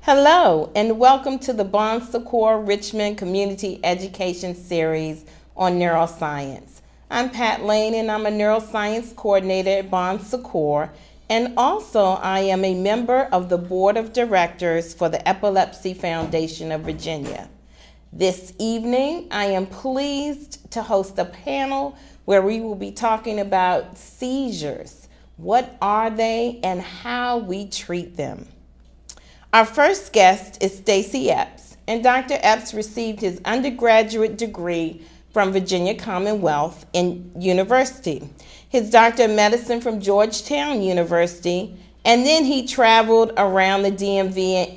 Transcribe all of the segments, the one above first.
Hello, and welcome to the Bon Secours Richmond Community Education Series on Neuroscience. I'm Pat Lane, and I'm a Neuroscience Coordinator at Bon Secours, and also I am a member of the Board of Directors for the Epilepsy Foundation of Virginia. This evening, I am pleased to host a panel where we will be talking about seizures. What are they and how we treat them? Our first guest is Stacey Epps, and Dr. Epps received his undergraduate degree from Virginia Commonwealth University, his Doctor of Medicine from Georgetown University, and then he traveled around the DMV and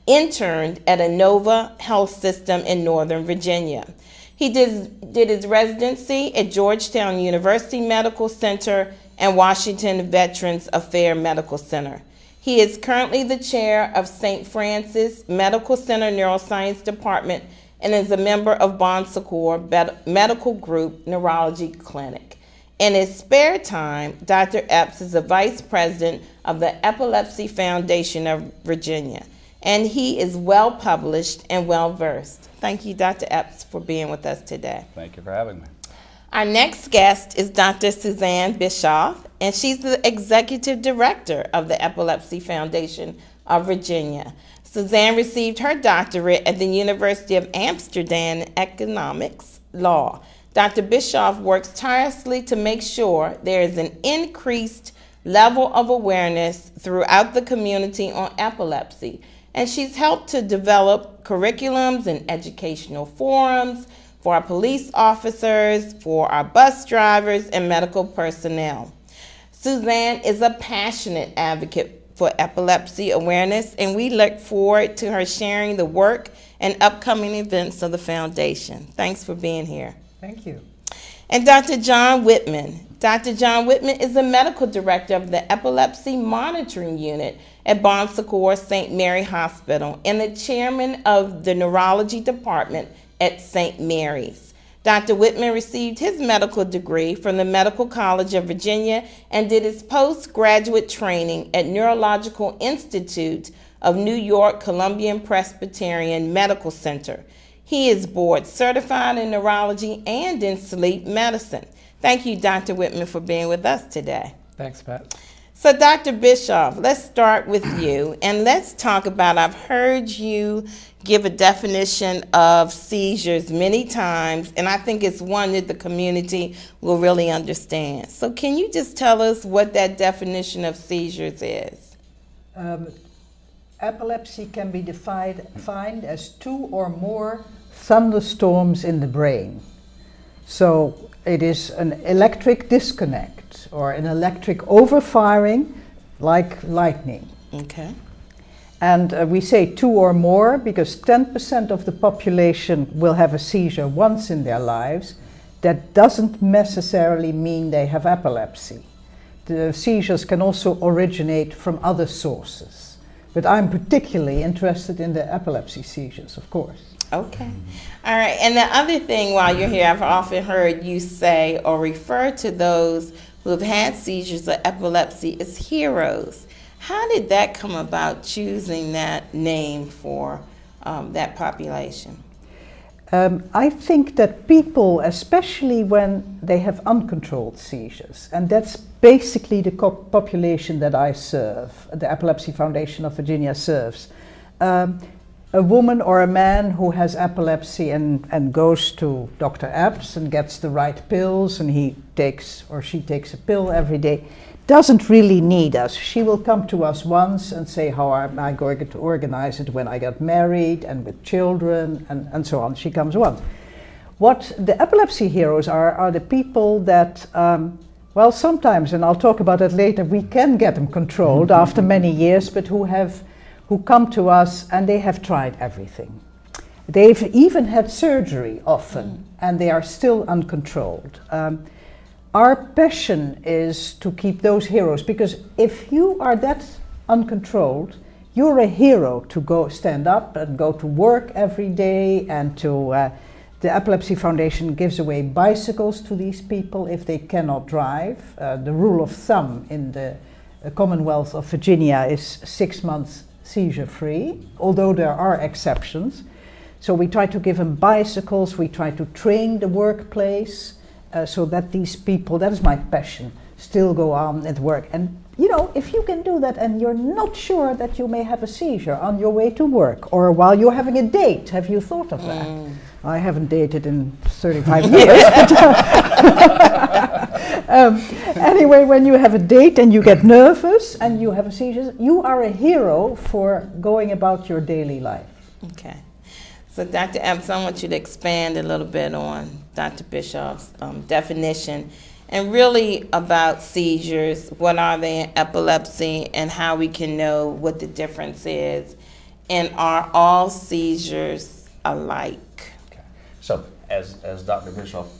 interned at Inova Health System in Northern Virginia. He did his residency at Georgetown University Medical Center and Washington Veterans Affairs Medical Center. He is currently the chair of St. Francis Medical Center Neuroscience Department and is a member of Bon Secours Medical Group Neurology Clinic. In his spare time, Dr. Epps is the vice president of the Epilepsy Foundation of Virginia, and he is well published and well versed. Thank you, Dr. Epps, for being with us today. Thank you for having me. Our next guest is Dr. Suzanne Bischoff, and she's the executive director of the Epilepsy Foundation of Virginia. Suzanne received her doctorate at the University of Amsterdam in economics law. Dr. Bischoff works tirelessly to make sure there is an increased level of awareness throughout the community on epilepsy, and she's helped to develop curriculums and educational forums for our police officers, for our bus drivers, and medical personnel. Suzanne is a passionate advocate for epilepsy awareness, and we look forward to her sharing the work and upcoming events of the foundation. Thanks for being here. Thank you. And Dr. John Wittman. Dr. John Wittman is the medical director of the Epilepsy Monitoring Unit at Bon Secours St. Mary Hospital and the chairman of the Neurology Department at St. Mary's. Dr. Wittman received his medical degree from the Medical College of Virginia and did his postgraduate training at Neurological Institute of New York Columbian Presbyterian Medical Center. He is board certified in neurology and in sleep medicine. Thank you, Dr. Wittman, for being with us today. Thanks, Pat. So, Dr. Bischoff, let's start with you, and let's talk about, I've heard you give a definition of seizures many times, and I think it's one that the community will really understand. So can you just tell us what that definition of seizures is? Epilepsy can be defined as two or more thunderstorms in the brain. So it is an electric disconnect or an electric overfiring like lightning. Okay. And we say two or more because 10% of the population will have a seizure once in their lives. That doesn't necessarily mean they have epilepsy. The seizures can also originate from other sources. But I'm particularly interested in the epilepsy seizures, of course. Okay. All right. And the other thing while you're here, I've often heard you say or refer to those who have had seizures or epilepsy as heroes. How did that come about, choosing that name for that population? I think that people, especially when they have uncontrolled seizures, and that's basically the population that I serve, the Epilepsy Foundation of Virginia serves, a woman or a man who has epilepsy and goes to Dr. Epps and gets the right pills, and he takes or she takes a pill every day, doesn't really need us. She will come to us once and say, how am I going to organize it when I get married and with children and so on. She comes once. What the epilepsy heroes are the people that, well, sometimes, and I'll talk about that later, we can get them controlled after many years, but who come to us and they have tried everything. They've even had surgery often, and they are still uncontrolled. Our passion is to keep those heroes, because if you are that uncontrolled, you're a hero to go stand up and go to work every day, and to the Epilepsy Foundation gives away bicycles to these people if they cannot drive. The rule of thumb in the Commonwealth of Virginia is 6 months seizure-free, although there are exceptions. So we try to give them bicycles, we try to train the workplace so that these people, that is my passion, still go on at work. And you know, if you can do that and you're not sure that you may have a seizure on your way to work or while you're having a date, have you thought of that? I haven't dated in 35 years. Anyway, when you have a date and you get nervous and you have a seizure, you are a hero for going about your daily life. Okay. So Dr. Epps, I want you to expand a little bit on Dr. Bischoff's definition and really about seizures, what are they in epilepsy, and how we can know what the difference is, and are all seizures alike? Okay. So as Dr. Bischoff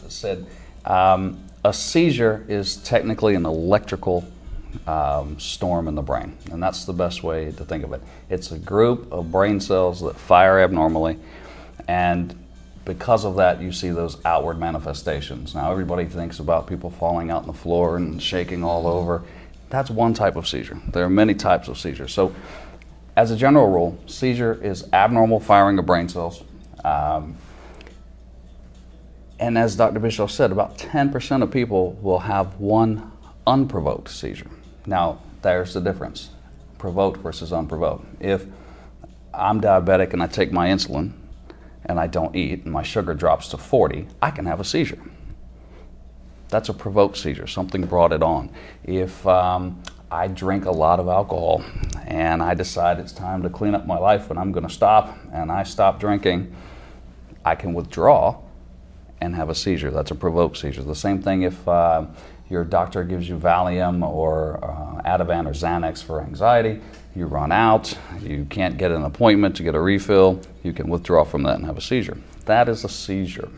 said, a seizure is technically an electrical storm in the brain, and that's the best way to think of it. It's a group of brain cells that fire abnormally, and because of that you see those outward manifestations. Now everybody thinks about people falling out on the floor and shaking all over. That's one type of seizure. There are many types of seizures. So as a general rule, seizure is abnormal firing of brain cells. And as Dr. Bischoff said, about 10% of people will have one unprovoked seizure. Now, there's the difference, provoked versus unprovoked. If I'm diabetic and I take my insulin and I don't eat and my sugar drops to 40, I can have a seizure. That's a provoked seizure, something brought it on. If I drink a lot of alcohol and I decide it's time to clean up my life and I'm going to stop, and I stop drinking, I can withdraw and have a seizure. That's a provoked seizure. The same thing if your doctor gives you Valium or Ativan or Xanax for anxiety, you run out, you can't get an appointment to get a refill, you can withdraw from that and have a seizure. That is a seizure,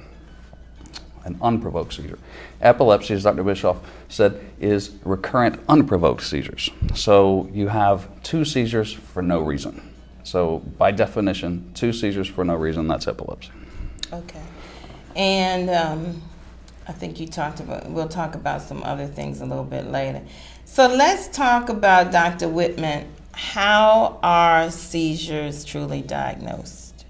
an unprovoked seizure. Epilepsy, as Dr. Bischoff said, is recurrent unprovoked seizures. So you have two seizures for no reason. So by definition, two seizures for no reason, that's epilepsy. Okay. And I think you talked about, we'll talk about some other things a little bit later. So let's talk about, Dr. Wittman, how are seizures truly diagnosed?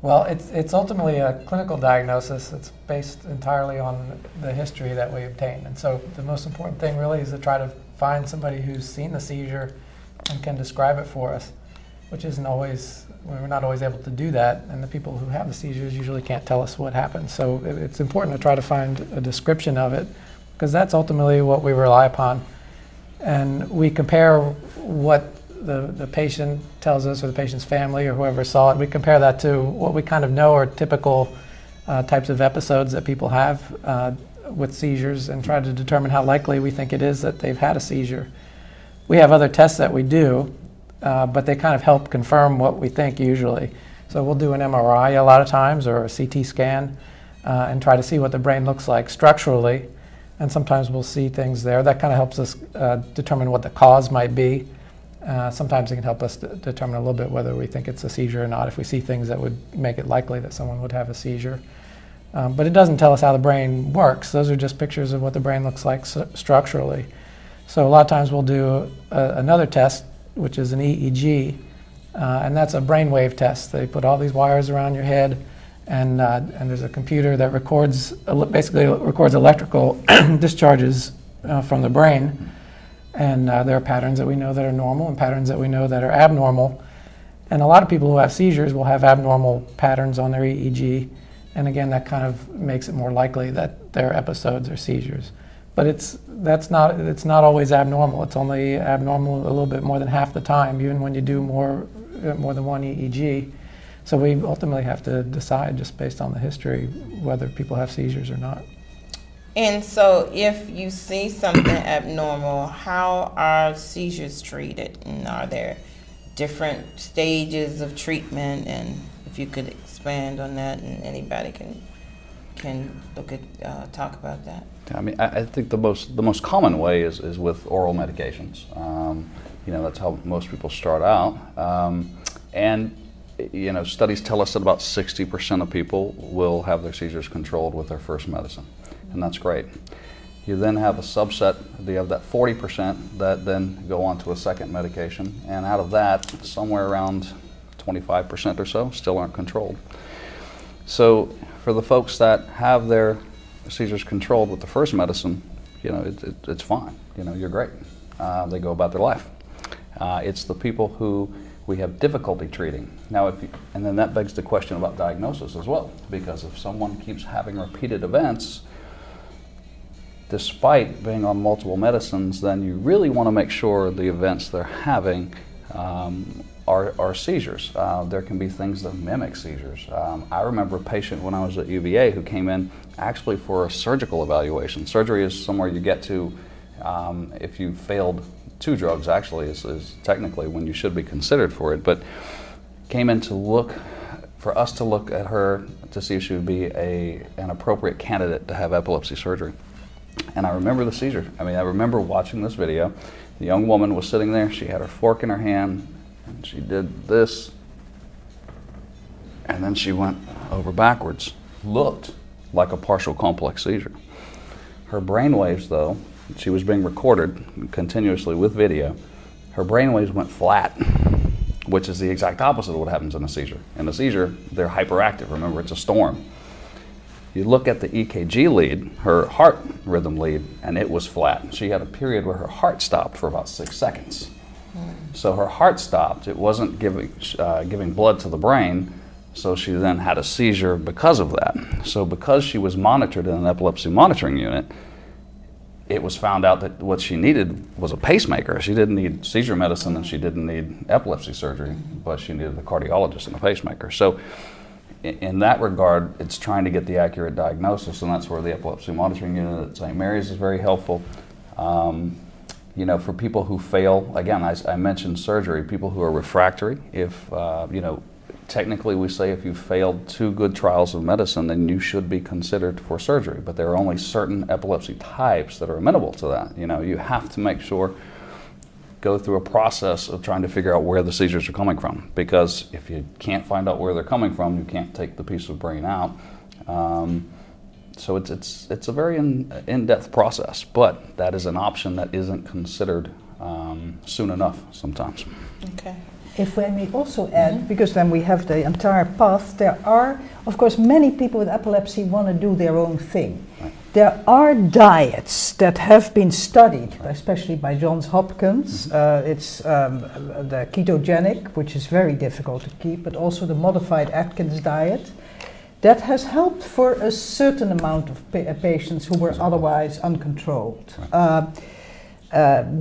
Well, it's ultimately a clinical diagnosis. It's based entirely on the history that we obtain. And so the most important thing really is to try to find somebody who's seen the seizure and can describe it for us, which isn't always, we're not always able to do that, and the people who have the seizures usually can't tell us what happened. So it's important to try to find a description of it, because that's ultimately what we rely upon. And we compare what the patient tells us, or the patient's family, or whoever saw it, we compare that to what we kind of know are typical types of episodes that people have with seizures, and try to determine how likely we think it is that they've had a seizure. We have other tests that we do, but they kind of help confirm what we think usually. So we'll do an MRI a lot of times, or a CT scan, and try to see what the brain looks like structurally. And sometimes we'll see things there. That kind of helps us determine what the cause might be. Sometimes it can help us determine a little bit whether we think it's a seizure or not, if we see things that would make it likely that someone would have a seizure. But it doesn't tell us how the brain works. Those are just pictures of what the brain looks like structurally. So a lot of times we'll do another test, which is an EEG, and that's a brainwave test. They put all these wires around your head, and there's a computer that basically records electrical discharges from the brain. And there are patterns that we know that are normal and patterns that we know that are abnormal. And a lot of people who have seizures will have abnormal patterns on their EEG. And again, that kind of makes it more likely that their episodes are seizures. But it's not always abnormal. It's only abnormal a little bit more than half the time, even when you do more than one EEG. So we ultimately have to decide, just based on the history, whether people have seizures or not. And so if you see something abnormal, how are seizures treated? And are there different stages of treatment? And if you could expand on that, and anybody can look at talk about that. I mean, I think the most common way is with oral medications. That's how most people start out. Studies tell us that about 60% of people will have their seizures controlled with their first medicine, and that's great. You then have a subset, you have that 40% that then go on to a second medication, and out of that, somewhere around 25% or so still aren't controlled. So for the folks that have their seizures controlled with the first medicine, you know, it's fine. You know, you're great. They go about their life. It's the people who we have difficulty treating. Now, and then that begs the question about diagnosis as well, because if someone keeps having repeated events, despite being on multiple medicines, then you really want to make sure the events they're having are seizures. There can be things that mimic seizures. I remember a patient when I was at UVA who came in actually for a surgical evaluation. Surgery is somewhere you get to if you failed 2 drugs, actually, is technically when you should be considered for it, but came in to look, for us to look at her to see if she would be an appropriate candidate to have epilepsy surgery. And I remember the seizure. I mean, I remember watching this video. The young woman was sitting there, she had her fork in her hand, and she did this, and then she went over backwards. Looked like a partial complex seizure. Her brain waves, though, she was being recorded continuously with video, her brain waves went flat, which is the exact opposite of what happens in a seizure. In a seizure, they're hyperactive. Remember, it's a storm. You look at the EKG lead, her heart rhythm lead, and it was flat. She had a period where her heart stopped for about 6 seconds. So her heart stopped. It wasn't giving blood to the brain, so she then had a seizure because of that. So because she was monitored in an epilepsy monitoring unit, it was found out that what she needed was a pacemaker. She didn't need seizure medicine and she didn't need epilepsy surgery, but she needed a cardiologist and a pacemaker. So in that regard, it's trying to get the accurate diagnosis, and that's where the epilepsy monitoring unit at St. Mary's is very helpful. You know, for people who fail, again, I mentioned surgery, people who are refractory, if, you know, technically we say if you failed 2 good trials of medicine, then you should be considered for surgery, but there are only certain epilepsy types that are amenable to that. You know, you have to make sure, go through a process of trying to figure out where the seizures are coming from, because if you can't find out where they're coming from, you can't take the piece of brain out. So it's a very in-depth process, but that is an option that isn't considered soon enough sometimes. Okay. If I may also add, because then we have the entire path, there are, of course, many people with epilepsy want to do their own thing. Right. There are diets that have been studied, especially by Johns Hopkins. It's the ketogenic, which is very difficult to keep, but also the modified Atkins diet. That has helped for a certain amount of patients who were otherwise uncontrolled. Right.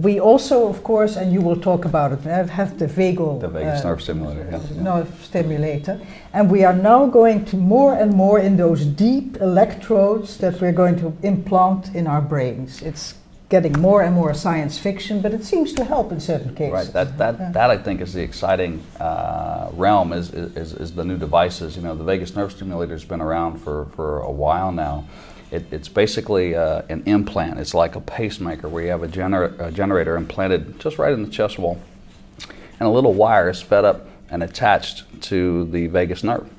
We also, of course, and you will talk about it, have the vagus nerve stimulator. Yeah. Nerve stimulator, and we are now going to more and more in those deep electrodes that we're going to implant in our brains. It's getting more and more science fiction, but it seems to help in certain cases. Right. That I think is the exciting realm is the new devices. You know, the vagus nerve stimulator has been around for a while now. It's basically an implant. It's like a pacemaker where you have a generator implanted just right in the chest wall, and a little wire is fed up and attached to the vagus nerve.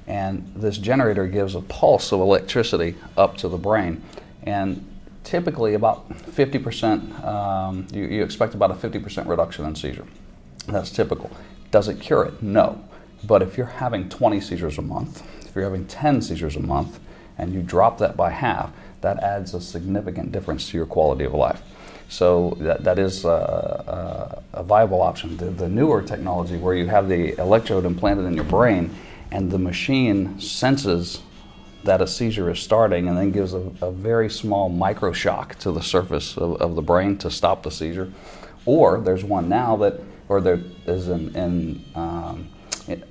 And this generator gives a pulse of electricity up to the brain. And typically about 50%, you expect about a 50% reduction in seizure. That's typical. Does it cure it? No. But if you're having 20 seizures a month, if you're having 10 seizures a month, and you drop that by half, that adds a significant difference to your quality of life. So that is a viable option. The newer technology where you have the electrode implanted in your brain and the machine senses that a seizure is starting and then gives a very small micro shock to the surface of the brain to stop the seizure. Or there's one now that, or there is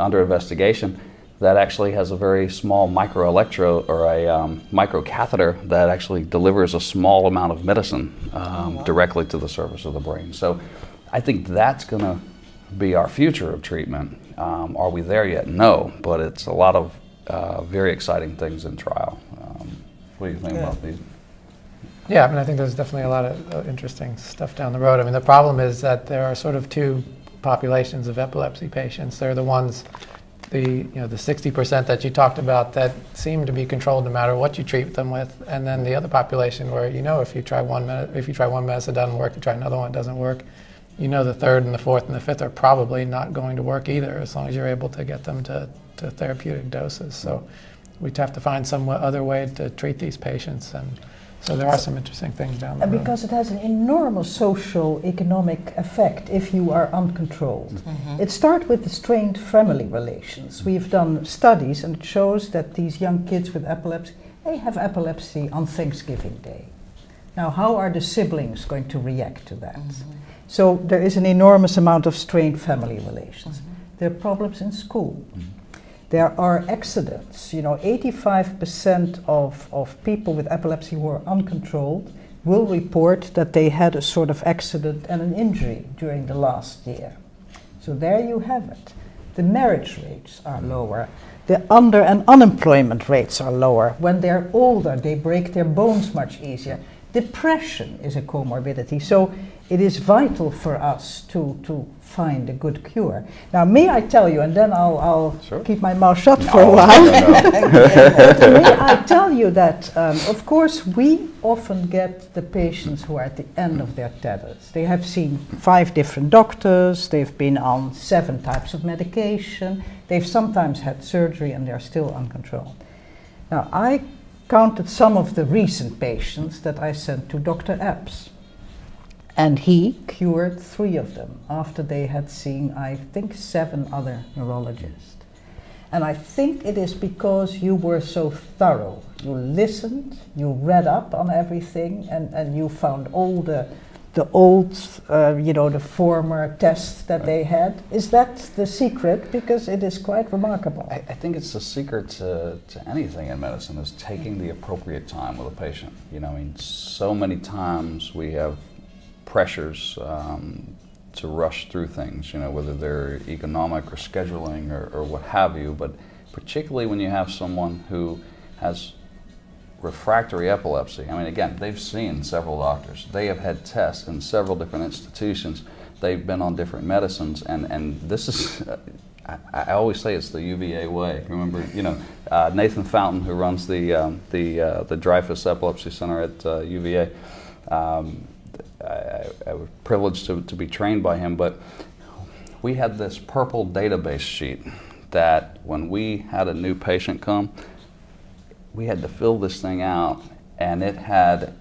under investigation, that actually has a very small micro electrode or a micro catheter that actually delivers a small amount of medicine directly to the surface of the brain. So I think that's going to be our future of treatment. Are we there yet? No, but it's a lot of very exciting things in trial. What do you think about these? Yeah, I mean, I think there's definitely a lot of interesting stuff down the road. I mean, the problem is that there are sort of 2 populations of epilepsy patients. There are the ones the 60% that you talked about that seem to be controlled no matter what you treat them with, and then the other population where if you try one medicine it doesn't work, you try another one, it doesn't work. The third and the fourth and the fifth are probably not going to work either, as long as you're able to get them to therapeutic doses. So we'd have to find some other way to treat these patients, and so there are some interesting things down the road. Because it has an enormous social, economic effect if you are uncontrolled. Mm-hmm. It starts with the strained family relations. We've done studies and it shows that these young kids with epilepsy, they have epilepsy on Thanksgiving Day. Now, how are the siblings going to react to that? Mm-hmm. So there is an enormous amount of strained family relations. Mm-hmm. There are problems in school. Mm-hmm. There are accidents. 85% of people with epilepsy who are uncontrolled will report that they had a sort of accident and an injury during the last year. So there you have it. The marriage rates are lower. The under and unemployment rates are lower. When they're older, they break their bones much easier. Depression is a comorbidity. So it is vital for us to find a good cure. Now, may I tell you, and then I'll Sure. keep my mouth shut for a while. May I tell you that, of course, we often get the patients who are at the end of their tethers. They have seen 5 different doctors, they've been on 7 types of medication, they've sometimes had surgery and they're still uncontrolled. Now, I counted some of the recent patients that I sent to Dr. Epps. And he cured 3 of them after they had seen, I think, 7 other neurologists. And I think it is because you were so thorough. You listened, you read up on everything, and you found all the old, the former tests that they had. Is that the secret? Because it is quite remarkable. I think it's the secret to anything in medicine is taking the appropriate time with a patient. So many times we have pressures to rush through things, whether they're economic or scheduling or what have you, but particularly when you have someone who has refractory epilepsy. Again, they've seen several doctors. They have had tests in several different institutions. They've been on different medicines, and this is, I always say it's the UVA way. Remember, Nathan Fountain, who runs the Dreyfus Epilepsy Center at UVA, I was privileged to be trained by him, but we had this purple database sheet that when we had a new patient come, we had to fill this thing out, and it had,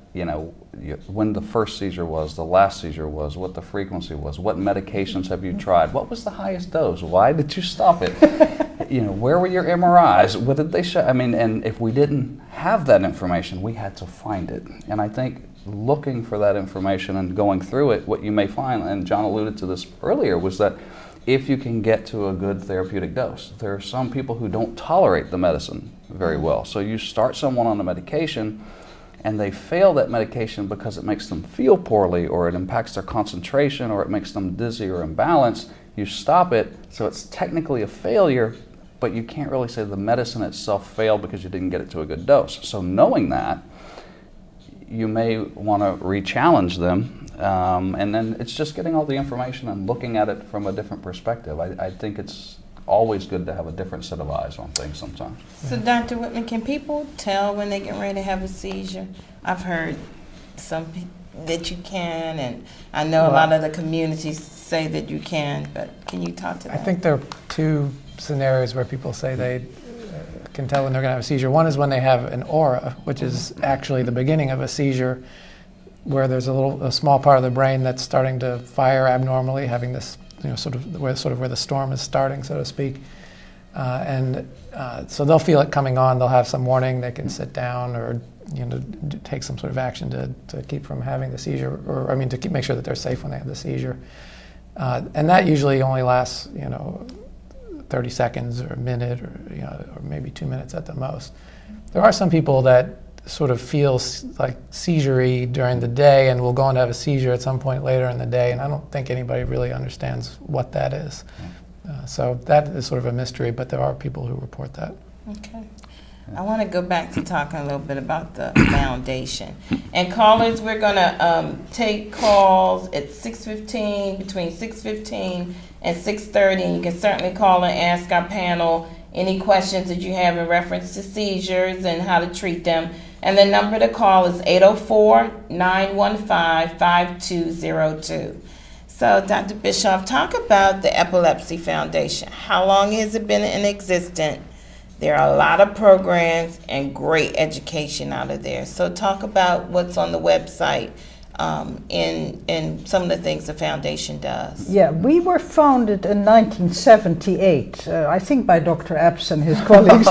when the first seizure was, the last seizure was, what the frequency was, what medications have you tried, what was the highest dose, why did you stop it, where were your MRIs, what did they show? And if we didn't have that information, we had to find it. And I think looking for that information and going through it, what you may find, and John alluded to this earlier, was that if you can get to a good therapeutic dose, there are some people who don't tolerate the medicine very well. So you start someone on a medication and they fail that medication because it makes them feel poorly, or it impacts their concentration, or it makes them dizzy or imbalanced. You stop it, so it's technically a failure, but you can't really say the medicine itself failed because you didn't get it to a good dose. So knowing that, you may want to re-challenge them, and then it's just getting all the information and looking at it from a different perspective. I think it's always good to have a different set of eyes on things sometimes. So Dr. Wittman, can people tell when they get ready to have a seizure? I've heard some that you can, and I know a lot of the communities say that you can, but can you talk to that? I think there are 2 scenarios where people say they can tell when they're going to have a seizure. One is when they have an aura, which is actually the beginning of a seizure, where there's a small part of the brain that's starting to fire abnormally, having this, sort of where the storm is starting, so to speak. So they'll feel it coming on. They'll have some warning. They can sit down or take some sort of action to keep from having the seizure, or to make sure that they're safe when they have the seizure. And that usually only lasts 30 seconds or a minute, or maybe 2 minutes at the most. There are some people that sort of feel like seizure-y during the day and will go on to have a seizure at some point later in the day, and I don't think anybody really understands what that is. So that is sort of a mystery, but there are people who report that. Okay. I want to go back to talking a little bit about the foundation. And callers, we're going to take calls at 6:15, between 6:15 and 6:30. And you can certainly call and ask our panel any questions that you have in reference to seizures and how to treat them. And the number to call is 804-915-5202. So, Dr. Bischoff, talk about the Epilepsy Foundation. How long has it been in existence? There are a lot of programs and great education out of there. So talk about what's on the website and some of the things the foundation does. Yeah, we were founded in 1978, I think by Dr. Epps and his colleagues.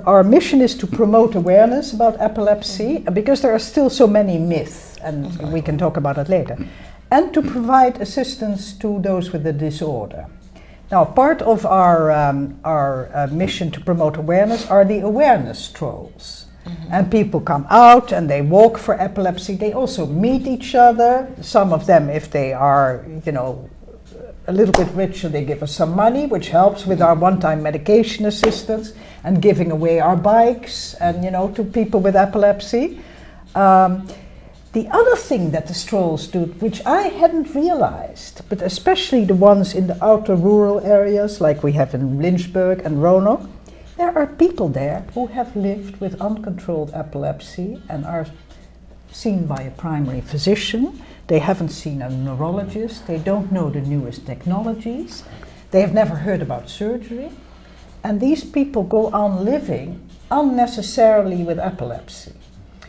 Our mission is to promote awareness about epilepsy, because there are still so many myths, and we can talk about it later, and to provide assistance to those with the disorder. Now, part of our mission to promote awareness are the awareness strolls. And people come out and they walk for epilepsy. They also meet each other. Some of them, if they are, a little bit richer, they give us some money, which helps with our one-time medication assistance and giving away our bikes and, to people with epilepsy. The other thing that the strolls do, which I hadn't realized, but especially the ones in the outer rural areas, like we have in Lynchburg and Roanoke, there are people there who have lived with uncontrolled epilepsy and are seen by a primary physician. They haven't seen a neurologist. They don't know the newest technologies. They have never heard about surgery. And these people go on living unnecessarily with epilepsy.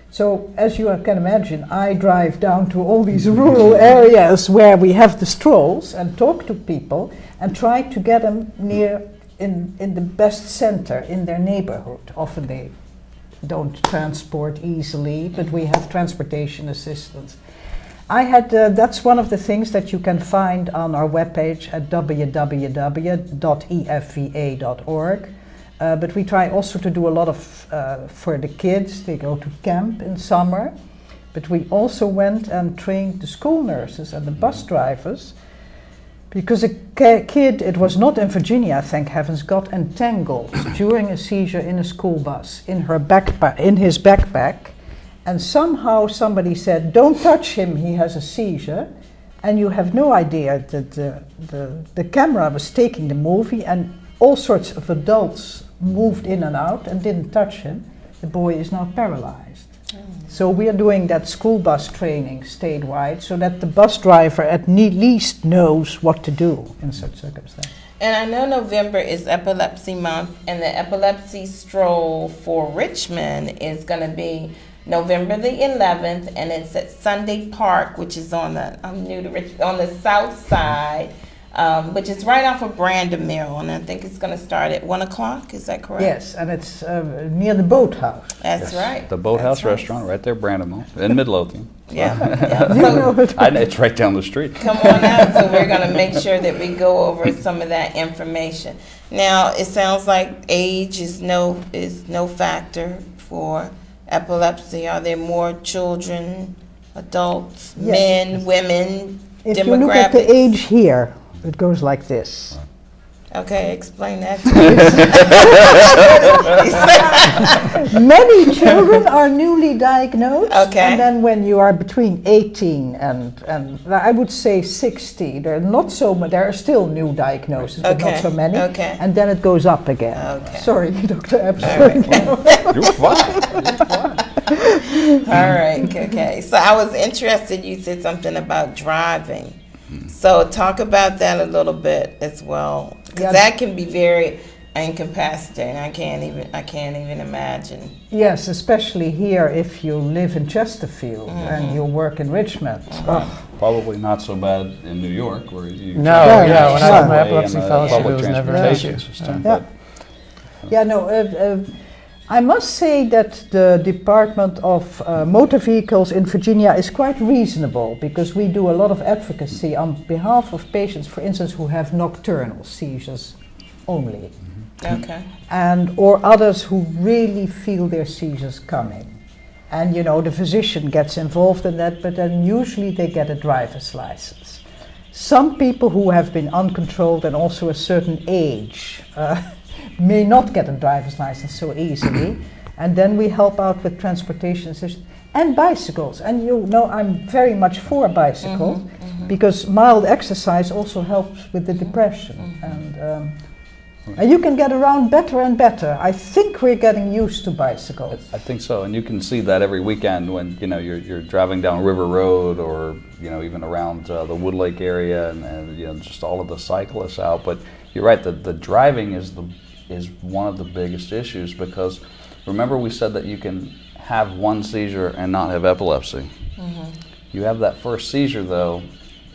So, as you can imagine, I drive down to all these rural areas where we have the strolls and talk to people and try to get them near in the best center in their neighborhood. Often they don't transport easily, but we have transportation assistance. That's one of the things that you can find on our webpage at www.efva.org. But we try also to do a lot of for the kids. They go to camp in summer. But we also went and trained the school nurses and the bus drivers, because a kid, it was not in Virginia, thank heavens, got entangled during a seizure in a school bus in his backpack. And somehow somebody said, "Don't touch him, he has a seizure." And you have no idea that the camera was taking the movie, and all sorts of adults moved in and out and didn't touch him. The boy is now paralyzed. So we are doing that school bus training statewide, so that the bus driver at least knows what to do in such circumstances. And I know November is Epilepsy Month, and the Epilepsy Stroll for Richmond is going to be November the 11th, and it's at Sunday Park, which is on the on the south side, which is right off of Brandon Mill, and I think it's going to start at 1 o'clock. Is that correct? Yes, and it's near the Boathouse. That's right. The Boathouse Restaurant right there, Brandon Mill, in Midlothian. Yeah. It's right down the street. Come on out, so we're going to make sure that we go over some of that information. Now, it sounds like age is no factor for epilepsy. Are there more children, adults, men, women, if demographics? If you look at the age here, it goes like this. Okay, explain that to me. Many children are newly diagnosed. Okay. And then when you are between 18 and I would say 60, there are still new diagnoses, but not so many. Okay. And then it goes up again. Okay. Sorry, Dr. Epps. You're fine. All right, okay. So I was interested, you said something about driving. So talk about that a little bit as well, because that can be very incapacitating. I can't even imagine. Yes, especially here if you live in Chesterfield and you work in Richmond. Probably not so bad in New York, where you when I did my epilepsy fellowship, it was never an issue. I must say that the Department of Motor Vehicles in Virginia is quite reasonable, because we do a lot of advocacy on behalf of patients, for instance, who have nocturnal seizures only. Okay. Or others who really feel their seizures coming. And the physician gets involved in that, but then usually they get a driver's license. some people who have been uncontrolled and also a certain age may not get a driver's license so easily. And then we help out with transportation assistance and bicycles. And you know, I'm very much for a bicycle because mild exercise also helps with the depression. And you can get around better and better. I think we're getting used to bicycles. I think so, and you can see that every weekend when you're driving down River Road or even around the Woodlake area, and just all of the cyclists out. But you're right, the driving is one of the biggest issues, because remember we said that you can have one seizure and not have epilepsy. You have that first seizure though,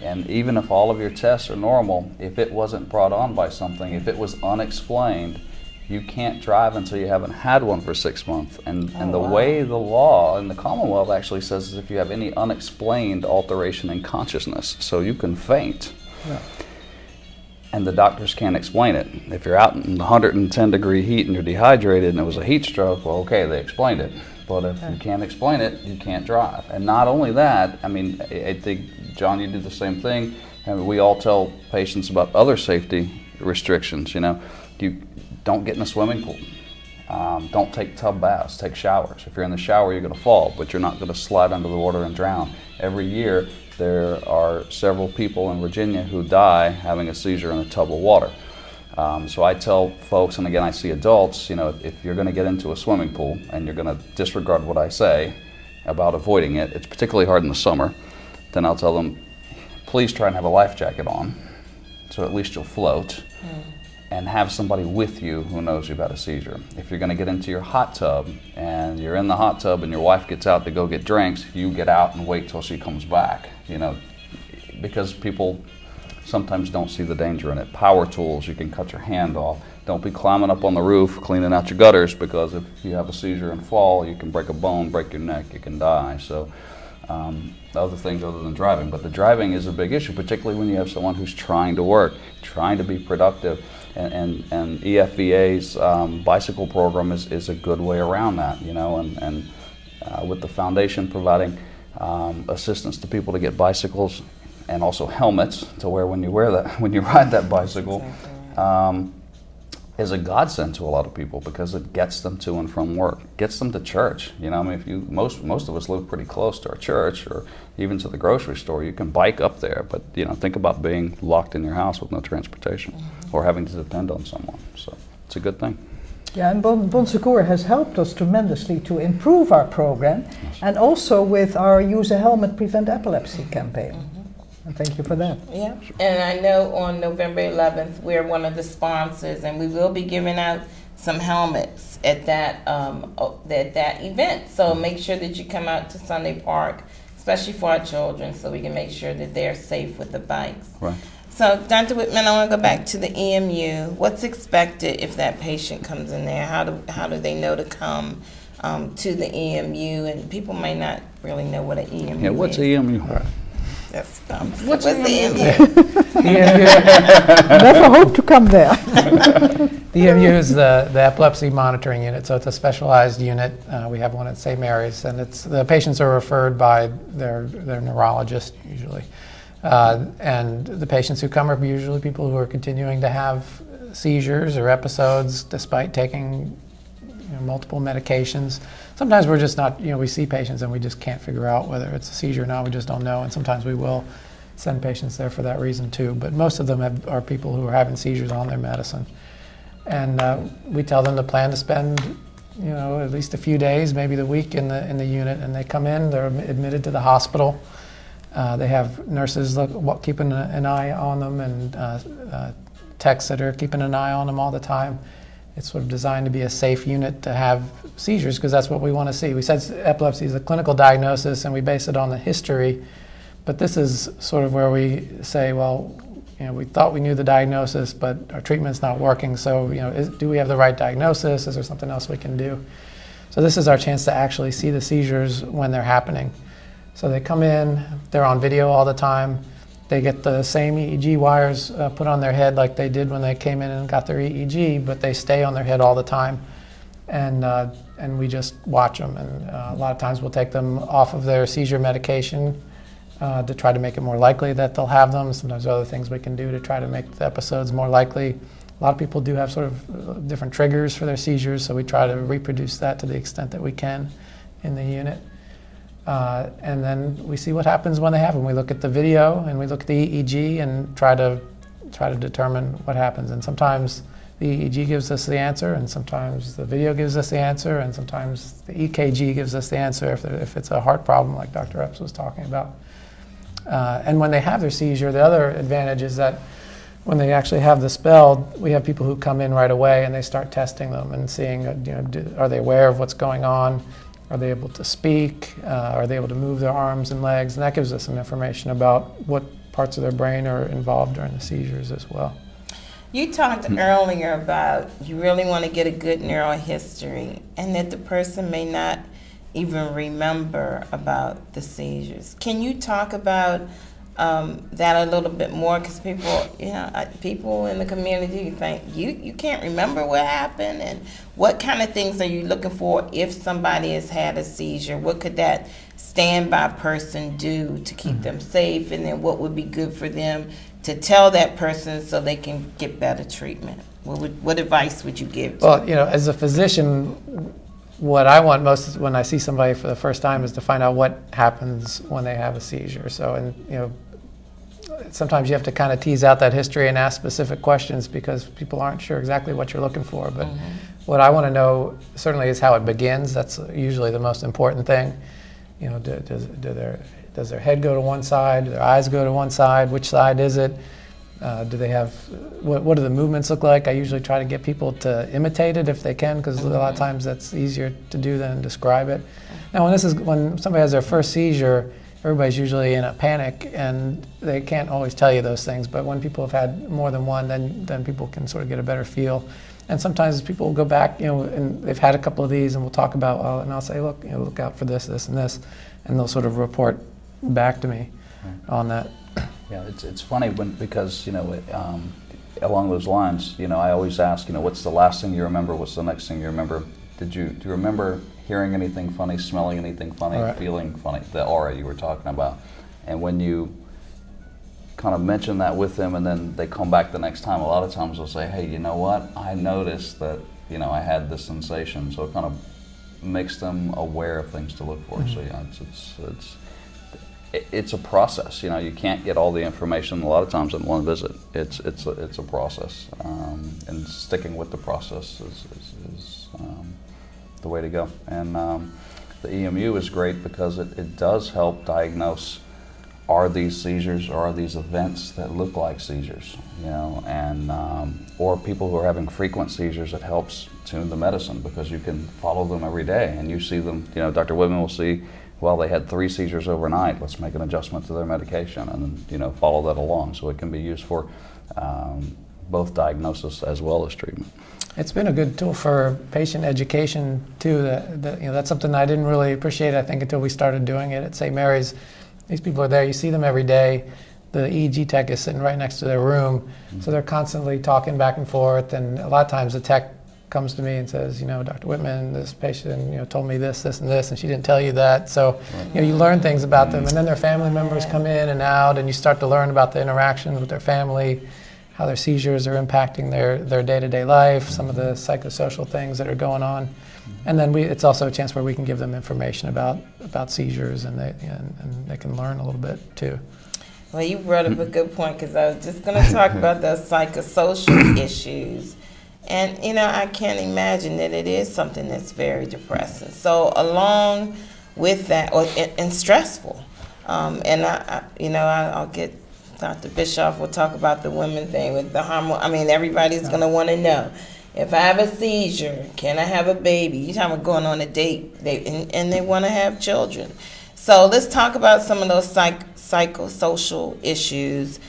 and even if all of your tests are normal, if it wasn't brought on by something, if it was unexplained, you can't drive until you haven't had one for 6 months. And the way the law in the Commonwealth actually says is if you have any unexplained alteration in consciousness, so you can faint. Yeah. And the doctors can't explain it. If you're out in 110 degree heat and you're dehydrated and it was a heat stroke, well, okay, they explained it. But if you can't explain it, you can't drive. And not only that, I mean, I think, John, you do the same thing. And we all tell patients about other safety restrictions. You don't get in a swimming pool. Don't take tub baths, take showers. If you're in the shower, you're going to fall, but you're not going to slide under the water and drown. Every year, there are several people in Virginia who die having a seizure in a tub of water. So I tell folks, and again I see adults, if you're going to get into a swimming pool and you're going to disregard what I say about avoiding it, it's particularly hard in the summer, then I'll tell them, please try and have a life jacket on, so at least you'll float, and have somebody with you who knows you've had a seizure. If you're going to get into your hot tub and you're in the hot tub and your wife gets out to go get drinks, you get out and wait till she comes back, because people sometimes don't see the danger in it. Power tools, you can cut your hand off. Don't be climbing up on the roof, cleaning out your gutters, because if you have a seizure and fall, you can break a bone, break your neck, you can die. So other things other than driving. But the driving is a big issue, particularly when you have someone who's trying to work, trying to be productive. And EFVA's bicycle program is a good way around that, and with the foundation providing assistance to people to get bicycles, and also helmets to wear when you ride that bicycle, is a godsend to a lot of people, because it gets them to and from work, gets them to church. If most of us live pretty close to our church or even to the grocery store, you can bike up there. But think about being locked in your house with no transportation or having to depend on someone. So it's a good thing. Yeah, and Bon Secours has helped us tremendously to improve our program, and also with our Use a Helmet, Prevent Epilepsy campaign. And thank you for that. Yeah, and I know on November 11th, we're one of the sponsors, and we will be giving out some helmets at that event. So make sure that you come out to Sunday Park, especially for our children, so we can make sure that they're safe with the bikes. Right. So, Dr. Wittman, I want to go back to the EMU. What's expected if that patient comes in there? How do they know to come to the EMU? And people may not really know what an EMU is. Yeah, what's EMU? Right. What's the EMU? Never hope to come there. The EMU is the epilepsy monitoring unit, so it's a specialized unit. We have one at Seiures, and the patients are referred by their neurologist usually. And the patients who come are usually people who are continuing to have seizures or episodes despite taking multiple medications. Sometimes we're just not, we see patients and we just can't figure out whether it's a seizure or not. We just don't know, and sometimes we will send patients there for that reason too. But most of them are people who are having seizures on their medicine. And we tell them to plan to spend, at least a few days, maybe the week in the unit. And they come in, they're admitted to the hospital. They have nurses keeping an eye on them, and techs that are keeping an eye on them all the time. It's sort of designed to be a safe unit to have seizures, because that's what we want to see. We said epilepsy is a clinical diagnosis, and we base it on the history. But this is sort of where we say, well, we thought we knew the diagnosis, but our treatment's not working. So, do we have the right diagnosis? Is there something else we can do? So this is our chance to actually see the seizures when they're happening. So they come in, they're on video all the time. They get the same EEG wires put on their head like they did when they came in and got their EEG, but they stay on their head all the time. And we just watch them. And a lot of times we'll take them off of their seizure medication to try to make it more likely that they'll have them. Sometimes there are other things we can do to try to make the episodes more likely. A lot of people do have sort of different triggers for their seizures, so we try to reproduce that to the extent that we can in the unit. And then we see what happens when they have them. We look at the video and we look at the EEG and try to determine what happens. And sometimes the EEG gives us the answer, and sometimes the video gives us the answer, and sometimes the EKG gives us the answer if it's a heart problem like Dr. Epps was talking about. And when they have their seizure, the other advantage is that when they actually have the spell, we have people who come in right away and they start testing them and seeing, are they aware of what's going on? Are they able to speak? Are they able to move their arms and legs? And that gives us some information about what parts of their brain are involved during the seizures as well. You talked earlier about you really want to get a good neural history and that the person may not even remember about the seizures. Can you talk about that a little bit more? Because people in the community think you can't remember what happened, and what kind of things are you looking for if somebody has had a seizure? What could that standby person do to keep them safe, and then what would be good for them to tell that person so they can get better treatment? What advice would you give? Well, as a physician, what I want most when I see somebody for the first time is to find out what happens when they have a seizure. So, and sometimes you have to kind of tease out that history and ask specific questions because people aren't sure exactly what you're looking for. But what I want to know certainly is how it begins. That's usually the most important thing. Does their head go to one side? Do their eyes go to one side? Which side is it? Do they have, what do the movements look like? I usually try to get people to imitate it if they can, because a lot of times that's easier to do than describe it. Now, when somebody has their first seizure, everybody's usually in a panic and they can't always tell you those things. But when people have had more than one, then people can sort of get a better feel. And sometimes people will go back, and they've had a couple of these, and we'll talk about, and I'll say, look out for this, this, and this, and they'll sort of report back to me on that. Yeah, it's funny because along those lines, I always ask, what's the last thing you remember? What's the next thing you remember? Do you remember hearing anything funny, smelling anything funny, feeling funny? The aura you were talking about, and when you kind of mention that with them, and then they come back the next time, a lot of times they'll say, "Hey, you know what? I noticed that I had this sensation," so it kind of makes them aware of things to look for. So yeah, it's a process. You can't get all the information a lot of times in one visit. It's a process, and sticking with the process is the way to go. And the EMU is great because it does help diagnose, are these seizures or are these events that look like seizures, and or people who are having frequent seizures. It helps tune the medicine because you can follow them every day and you see them. Dr. Wittman will see, well, they had 3 seizures overnight. Let's make an adjustment to their medication and follow that along. So it can be used for both diagnosis as well as treatment. It's been a good tool for patient education too. That's something I didn't really appreciate, I think, until we started doing it at St. Mary's. These people are there. You see them every day. The EEG tech is sitting right next to their room, so they're constantly talking back and forth. And a lot of times the tech comes to me and says, Dr. Wittman, this patient, told me this, this, and this, and she didn't tell you that. So, you learn things about them, and then their family members come in and out, and you start to learn about the interaction with their family, how their seizures are impacting their day-to-day life, some of the psychosocial things that are going on. And then it's also a chance where we can give them information about seizures, and they can learn a little bit too. Well, you brought up a good point, because I was just going to talk about those psychosocial issues. And, I can't imagine that it is something that's very depressing. So along with that, and stressful, and I'll get Dr. Bischoff will talk about the women thing with the hormone. Everybody's going to want to know, if I have a seizure, can I have a baby? You're talking about going on a date, and they want to have children. So let's talk about some of those psychosocial issues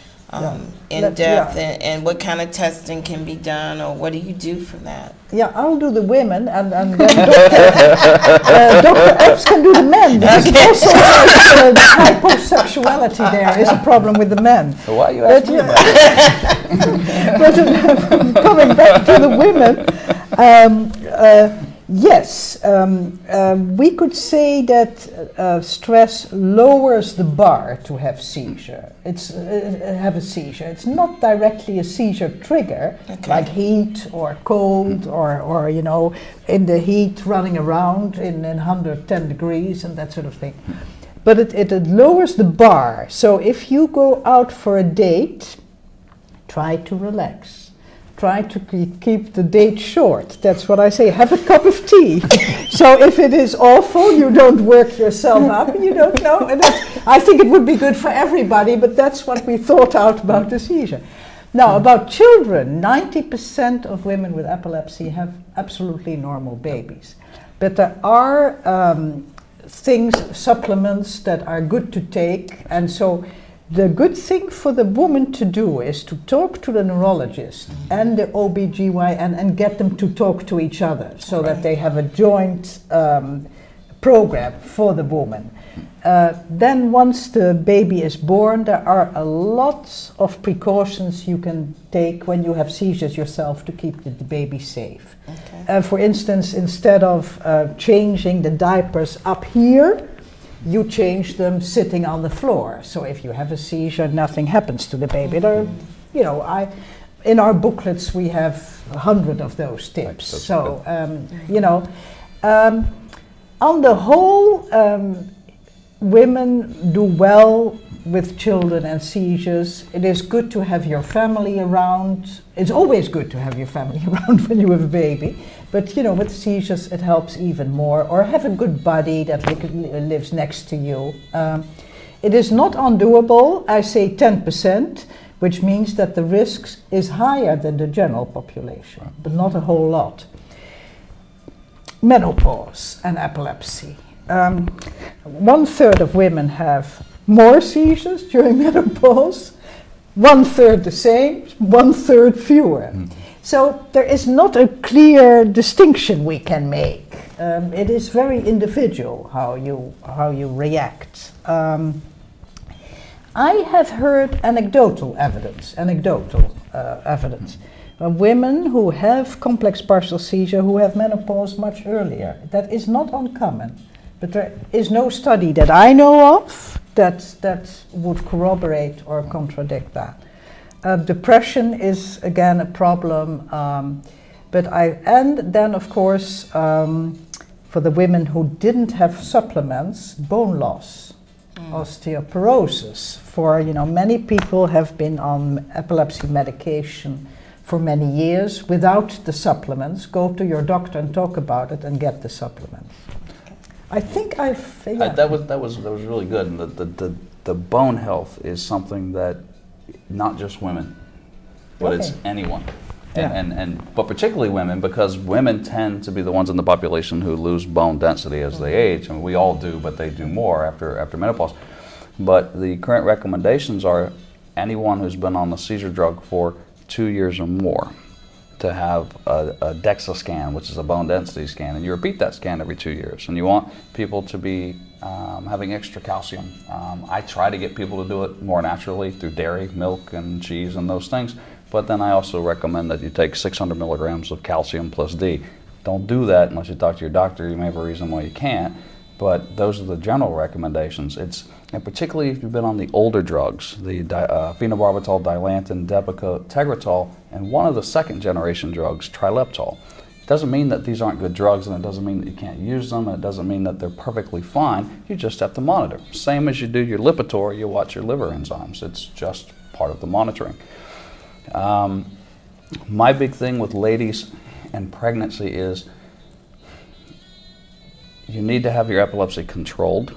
in depth, and what kind of testing can be done, or what do you do for that? Yeah, I'll do the women, and then Dr. Epps can do the men, because it also the hyposexuality there is a problem with the men. So why are you asking about it? But coming back to the women, Yes, we could say that stress lowers the bar to have have a seizure. It's not directly a seizure trigger, like heat or cold, or you know, in the heat running around in 110 degrees and that sort of thing. But it lowers the bar. So if you go out for a date, try to relax. Try to keep the date short. That's what I say. Have a cup of tea. So if it is awful, you don't work yourself up. You don't know. And I think it would be good for everybody, but that's what we thought out about the seizure. Now, about children, 90% of women with epilepsy have absolutely normal babies. But there are supplements that are good to take. And so the good thing for the woman to do is to talk to the neurologist and the OBGYN and get them to talk to each other so that they have a joint program for the woman. Then once the baby is born, there are a lot of precautions you can take when you have seizures yourself to keep the baby safe. For instance, instead of changing the diapers up here, you change them sitting on the floor. So if you have a seizure, nothing happens to the baby. There, you know, in our booklets we have 100 of those tips. So, you know, on the whole, women do well with children and seizures. It is good to have your family around. It's always good to have your family around when you have a baby. But, you know, with seizures, it helps even more. Or have a good buddy that lives next to you. It is not undoable. I say 10%, which means that the risk is higher than the general population, but not a whole lot. Menopause and epilepsy. 1/3 of women have more seizures during menopause, 1/3 the same, 1/3 fewer. So there is not a clear distinction we can make. It is very individual how you react. I have heard anecdotal evidence. Women who have complex partial seizure who have menopause much earlier. That is not uncommon, but there is no study that I know of that would corroborate or contradict that. Depression is again a problem, and then of course for the women who didn't have supplements, bone loss, osteoporosis. For, you know, many people have been on epilepsy medication for many years without the supplements. Go to your doctor and talk about it and get the supplements. I think that was really good. And the bone health is something that not just women, but it's anyone. But particularly women, because women tend to be the ones in the population who lose bone density as they age. I mean, we all do, but they do more after menopause. But the current recommendations are anyone who's been on the seizure drug for 2 years or more to have a DEXA scan, which is a bone density scan, and you repeat that scan every 2 years. And you want people to be having extra calcium. I try to get people to do it more naturally through dairy, milk, and cheese and those things. But then I also recommend that you take 600 milligrams of calcium plus D. Don't do that unless you talk to your doctor. You may have a reason why you can't. But those are the general recommendations. And particularly if you've been on the older drugs, the phenobarbital, dilantin, Depakote, Tegretol, and one of the second generation drugs, Trileptal. It doesn't mean that these aren't good drugs, and it doesn't mean that you can't use them, and it doesn't mean that they're perfectly fine. You just have to monitor. Same as you do your Lipitor, you watch your liver enzymes. It's just part of the monitoring. My big thing with ladies and pregnancy is you need to have your epilepsy controlled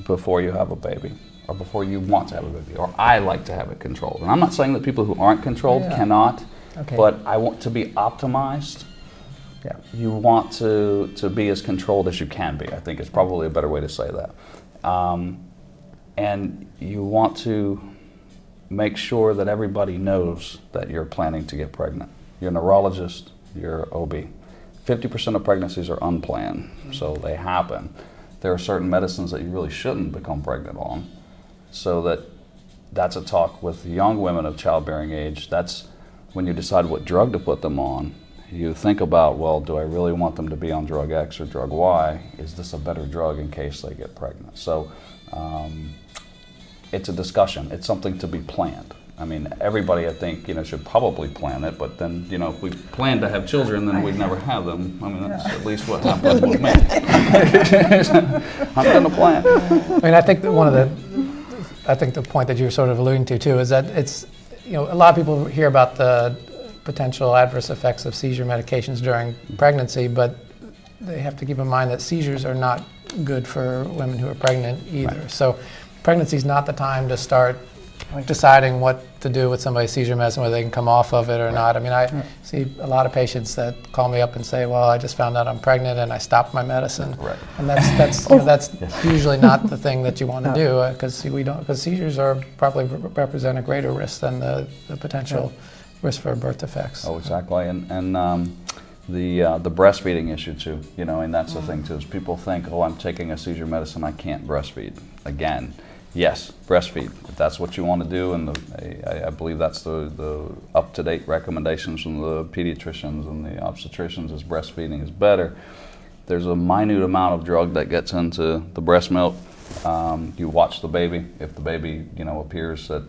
before you have a baby, or before you want to have a baby, or I like to have it controlled. And I'm not saying that people who aren't controlled cannot, but I want to be optimized. Yeah. You want to be as controlled as you can be, I think is probably a better way to say that. And you want to make sure that everybody knows that you're planning to get pregnant. Your neurologist, your OB. 50% of pregnancies are unplanned, so they happen. There are certain medicines that you really shouldn't become pregnant on, so that's a talk with young women of childbearing age. That's when you decide what drug to put them on. you think about, well, do I really want them to be on drug X or drug Y? Is this a better drug in case they get pregnant? So it's a discussion. It's something to be planned. I mean, everybody, I think, should probably plan it, but then, if we plan to have children, then we'd never have them. I mean, that's at least what happens with me. I'm going to plan. I mean, I think that the point that you're sort of alluding to too is that it's, a lot of people hear about the potential adverse effects of seizure medications during pregnancy, but they have to keep in mind that seizures are not good for women who are pregnant either. Right. So pregnancy is not the time to start deciding what to do with somebody's seizure medicine, whether they can come off of it or not. I mean, I see a lot of patients that call me up and say, well, I just found out I'm pregnant and I stopped my medicine. Right. And that's usually not the thing that you want to do, because seizures probably represent a greater risk than the potential risk for birth defects. Oh, exactly. And the breastfeeding issue too, and that's the thing too, is people think, oh, I'm taking a seizure medicine, I can't breastfeed. Again, yes, breastfeed, if that's what you want to do, and I believe that's the up-to-date recommendations from the pediatricians and the obstetricians, is breastfeeding is better. There's a minute amount of drug that gets into the breast milk. You watch the baby. If the baby, appears that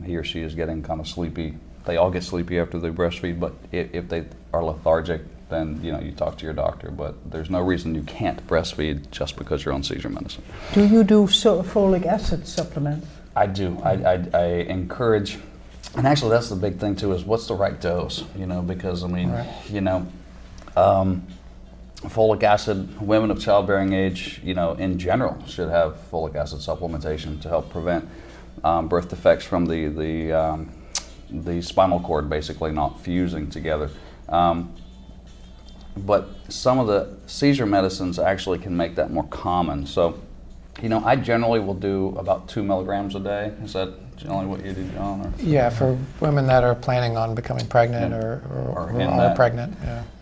he or she is getting kind of sleepy, they all get sleepy after they breastfeed, but if they are lethargic, then you talk to your doctor, but there's no reason you can't breastfeed just because you're on seizure medicine. Do you do folic acid supplements? I do. I encourage, and actually that's the big thing too, is what's the right dose, because I mean, folic acid, women of childbearing age, in general should have folic acid supplementation to help prevent birth defects from the spinal cord basically not fusing together. But some of the seizure medicines actually can make that more common. So, I generally will do about 2 milligrams a day. Is that generally what you do, John? Or? Yeah, for women that are planning on becoming pregnant or are pregnant.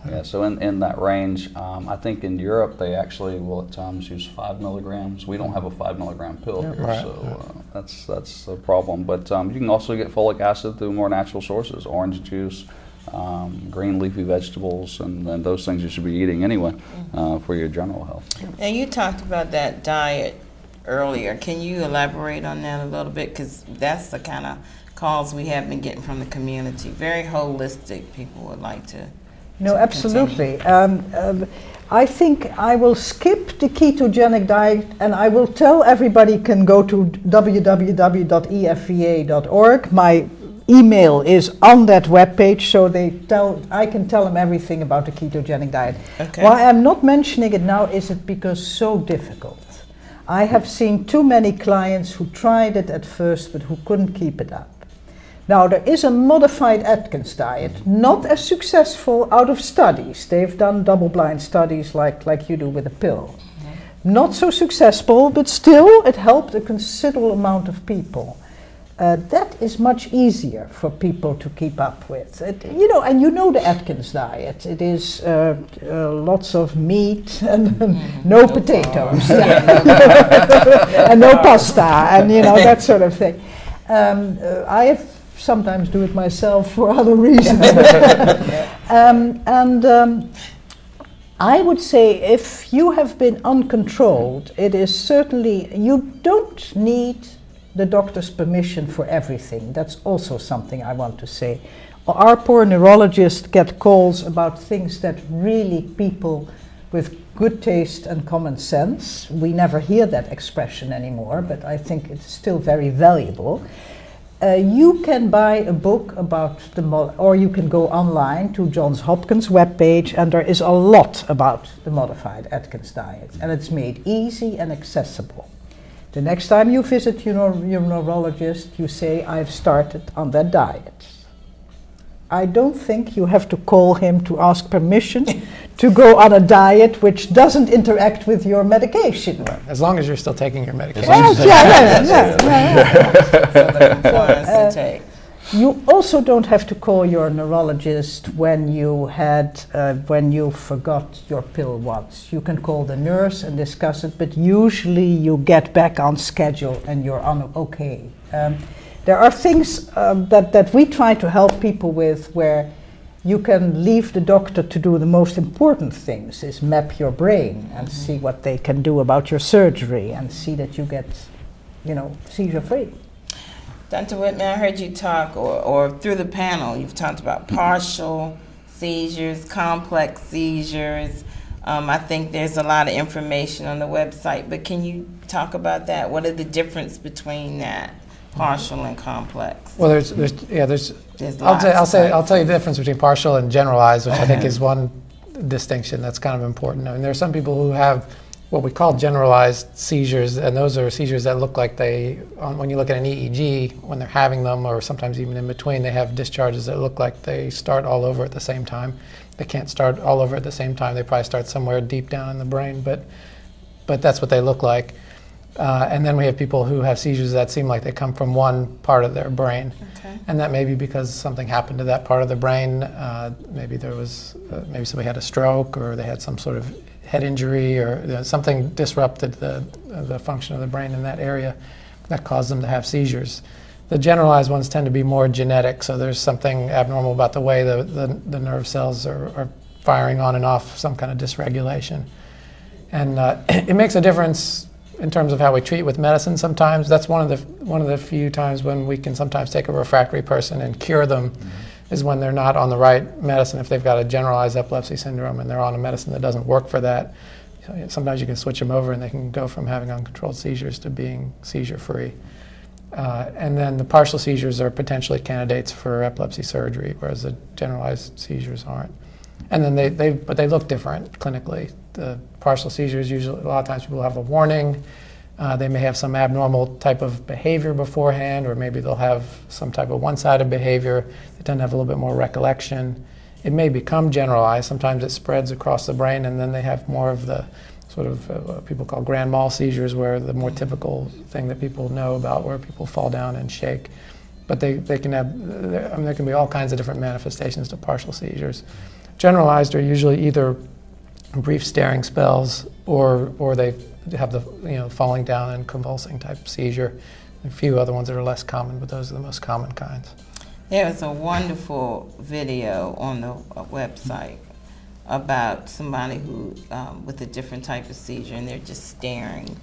Yeah, so in that range, I think in Europe they actually will at times use 5 milligrams. We don't have a 5 milligram pill here, so that's a problem. But you can also get folic acid through more natural sources, orange juice, green leafy vegetables, and those things you should be eating anyway for your general health. Now, you talked about that diet earlier. Can you elaborate on that a little bit? Because that's the kind of calls we have been getting from the community. Very holistic. People would like to. No, absolutely. I think I will skip the ketogenic diet, and I will tell everybody can go to www.efva.org. My email is on that webpage, so I can tell them everything about the ketogenic diet. Okay. Why I'm not mentioning it now is it because so difficult. I have seen too many clients who tried it at first but who couldn't keep it up. Now, there is a modified Atkins diet, not as successful out of studies. They've done double-blind studies like you do with a pill. Not so successful, but still it helped a considerable amount of people. That is much easier for people to keep up with. And the Atkins diet. It is lots of meat and no potatoes and no pasta and that sort of thing. I sometimes do it myself for other reasons. I would say if you have been uncontrolled, it is certainly, you don't need the doctor's permission for everything. That's also something I want to say. Our poor neurologists get calls about things that really people with good taste and common sense, we never hear that expression anymore, but I think it's still very valuable. You can buy a book about or you can go online to Johns Hopkins webpage, and there is a lot about the modified Atkins diet, and it's made easy and accessible. The next time you visit your neurologist, you say, I've started on that diet. I don't think you have to call him to ask permission to go on a diet which doesn't interact with your medication. Right. As long as you're still taking your medication. You also don't have to call your neurologist when you forgot your pill once. You can call the nurse and discuss it, but usually you get back on schedule and you're on okay. There are things that we try to help people with where you can leave the doctor to do the most important things, is map your brain and see what they can do about your surgery and see that you get, seizure-free. Dr. Wittman, I heard you talk, or through the panel, you've talked about partial seizures, complex seizures. I think there's a lot of information on the website, but can you talk about that? What are the difference between that, partial and complex? Well, there's I'll tell you the difference between partial and generalized, which I think is one distinction that's kind of important. I mean, there are some people who have what we call generalized seizures, and those are seizures that look like when you look at an EEG, when they're having them, or sometimes even in between, they have discharges that look like they start all over at the same time. They can't start all over at the same time. They probably start somewhere deep down in the brain, but that's what they look like. And then we have people who have seizures that seem like they come from one part of their brain. Okay. And that may be because something happened to that part of the brain. Maybe maybe somebody had a stroke, or they had some sort of head injury, or something disrupted the function of the brain in that area that caused them to have seizures. The generalized ones tend to be more genetic, so there's something abnormal about the way the nerve cells are firing on and off, some kind of dysregulation. And it makes a difference in terms of how we treat with medicine sometimes. That's one of the few times when we can sometimes take a refractory person and cure them, is when they're not on the right medicine. If they've got a generalized epilepsy syndrome and they're on a medicine that doesn't work for that, sometimes you can switch them over and they can go from having uncontrolled seizures to being seizure-free. And then the partial seizures are potentially candidates for epilepsy surgery, whereas the generalized seizures aren't. And then they look different clinically. The partial seizures, usually a lot of times people have a warning. They may have some abnormal type of behavior beforehand, or maybe they'll have some type of one-sided behavior. They tend to have a little bit more recollection. It may become generalized. Sometimes it spreads across the brain, and then they have more of the sort of what people call grand mal seizures, where the more typical thing that people know about, where people fall down and shake. But they can have, there can be all kinds of different manifestations to partial seizures. Generalized are usually either brief staring spells, or they have the falling down and convulsing type seizure. A few other ones that are less common, but those are the most common kinds. There was a wonderful video on the website about somebody who with a different type of seizure, and they're just staring.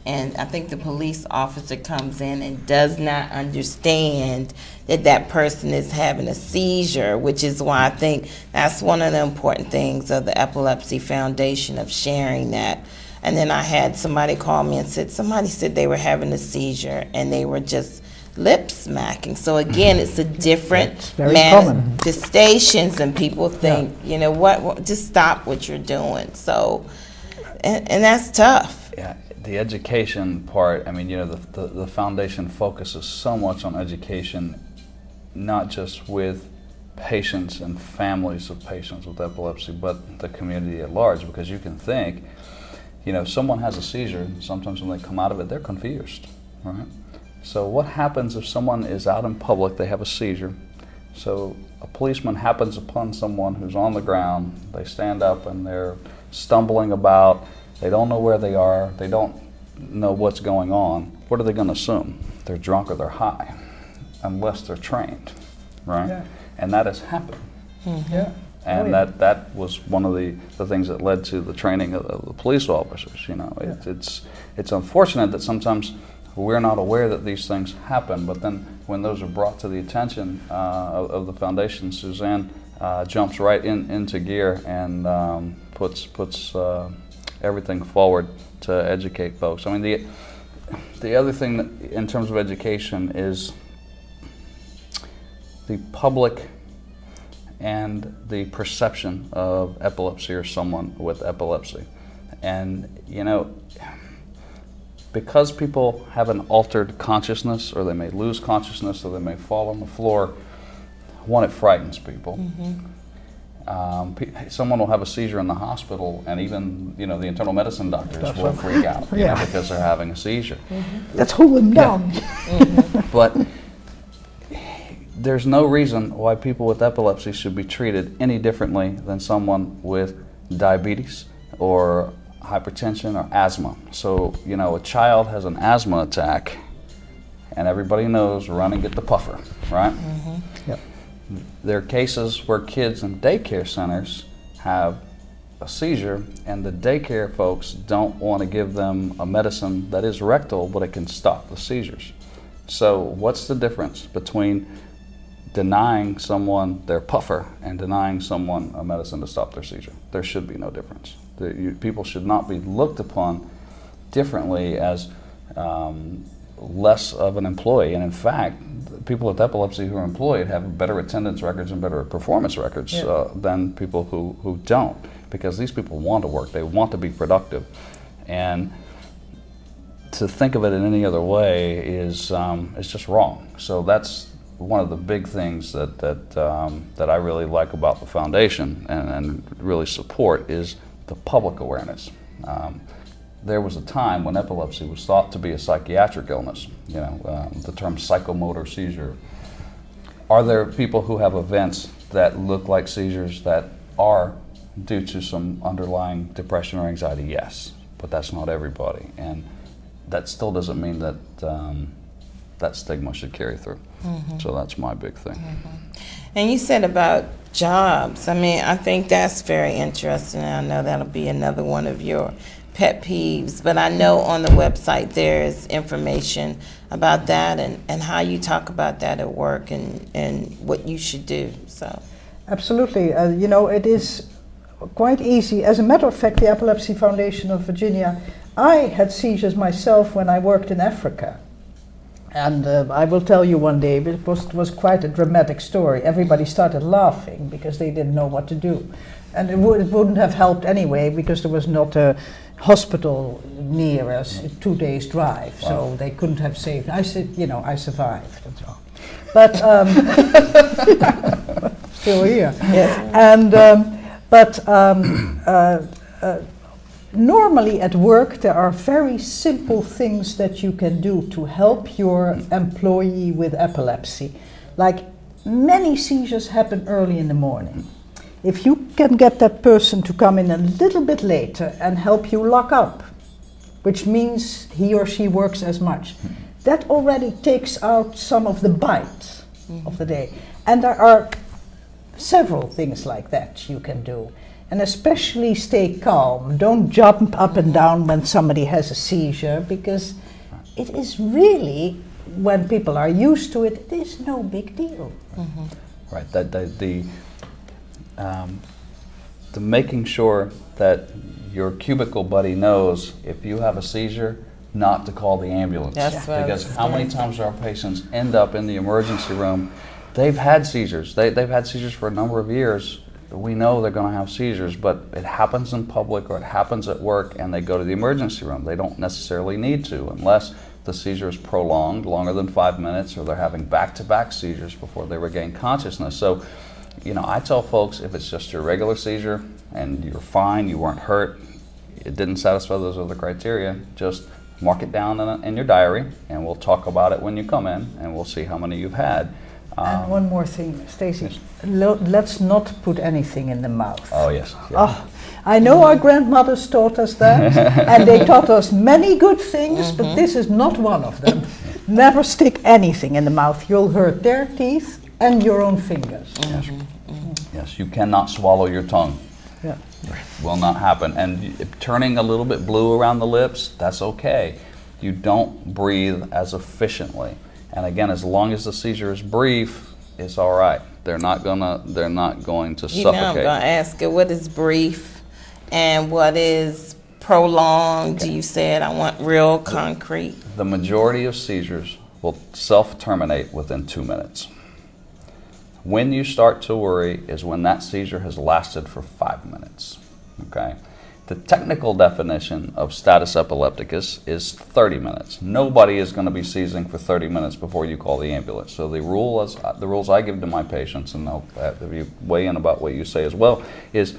And I think the police officer comes in and does not understand that that person is having a seizure, which is why I think that's one of the important things of the Epilepsy Foundation, of sharing that. And then I had somebody call me and somebody said they were having a seizure and they were just lip smacking. So again, it's a different manifestations, and people think, what, just stop what you're doing. So, and that's tough. Yeah. The education part, I mean, the foundation focuses so much on education, not just with patients and families of patients with epilepsy, but the community at large, because you can think, someone has a seizure, and sometimes when they come out of it, they're confused, right? So what happens if someone is out in public, they have a seizure, so a policeman happens upon someone who's on the ground, they stand up and they're stumbling about, they don't know where they are, they don't know what's going on. What are they going to assume? They're drunk or they're high, unless they're trained, right? Yeah. And that has happened. Mm-hmm. Yeah. And that was one of the things that led to the training of the police officers. It's unfortunate that sometimes we're not aware that these things happen, but then when those are brought to the attention of the foundation, Suzanne jumps right into gear and puts everything forward to educate folks. I mean, the other thing that, in terms of education, is the public and the perception of epilepsy or someone with epilepsy. And because people have an altered consciousness, or they may lose consciousness, or they may fall on the floor, one, it frightens people. Mm-hmm. Someone will have a seizure in the hospital, and even the internal medicine doctors will freak out because they're having a seizure. Mm-hmm. Let's hold them down. Mm-hmm. But there's no reason why people with epilepsy should be treated any differently than someone with diabetes or hypertension or asthma. So a child has an asthma attack, and everybody knows, run and get the puffer, right? Mm-hmm. Yep. There are cases where kids in daycare centers have a seizure, and the daycare folks don't want to give them a medicine that is rectal, but it can stop the seizures. So what's the difference between denying someone their puffer and denying someone a medicine to stop their seizure? There should be no difference. People should not be looked upon differently as less of an employee. And in fact, people with epilepsy who are employed have better attendance records and better performance records than people who don't, because these people want to work, they want to be productive. And to think of it in any other way is just wrong. So that's one of the big things that I really like about the foundation and really support is the public awareness. There was a time when epilepsy was thought to be a psychiatric illness, the term psychomotor seizure. Are there people who have events that look like seizures that are due to some underlying depression or anxiety? Yes, but that's not everybody. And that still doesn't mean that that stigma should carry through. Mm-hmm. So that's my big thing. Mm-hmm. And you said about jobs. I mean, I think that's very interesting. I know that'll be another one of your pet peeves, but I know on the website there's information about that and how you talk about that at work and what you should do. So, absolutely. It is quite easy. As a matter of fact, the Epilepsy Foundation of Virginia, I had seizures myself when I worked in Africa. And I will tell you one day, it was quite a dramatic story. Everybody started laughing because they didn't know what to do. And it wouldn't have helped anyway, because there was not a hospital near us, 2 days drive, so they couldn't have saved. I said, I survived and so on. But still here. Yes. And normally at work there are very simple things that you can do to help your employee with epilepsy. Like, many seizures happen early in the morning. If you can get that person to come in a little bit later and help you lock up, which means he or she works as much, that already takes out some of the bite of the day. And there are several things like that you can do. And especially stay calm. Don't jump up and down when somebody has a seizure, because it is really, when people are used to it, it is no big deal. Mm-hmm. Right. The making sure that your cubicle buddy knows if you have a seizure, not to call the ambulance. That's right. Because how many times our patients end up in the emergency room? They've had seizures. They've had seizures for a number of years. We know they're going to have seizures, but it happens in public or it happens at work, and they go to the emergency room. They don't necessarily need to, unless the seizure is prolonged, longer than 5 minutes, or they're having back-to-back seizures before they regain consciousness. So, I tell folks, if it's just your regular seizure and you're fine, you weren't hurt, it didn't satisfy those other criteria, just mark it down in your diary, and we'll talk about it when you come in, and we'll see how many you've had. And one more thing, Stacey, let's not put anything in the mouth. Oh, yes. Yeah. Oh, I know our grandmothers taught us that, and they taught us many good things, but this is not one of them. Never stick anything in the mouth. You'll hurt their teeth and your own fingers. Yes. Yes, you cannot swallow your tongue. Yeah. Will not happen. And turning a little bit blue around the lips, that's okay. You don't breathe as efficiently. And again, as long as the seizure is brief, it's all right. They're not going to suffocate. I'm going to ask you, what is brief and what is prolonged? Okay. You said I want real concrete. The majority of seizures will self-terminate within 2 minutes. When you start to worry is when that seizure has lasted for 5 minutes. Okay? The technical definition of status epilepticus is 30 minutes. Nobody is going to be seizing for 30 minutes before you call the ambulance. So the rules I give to my patients, and I'll have you weigh in about what you say as well, is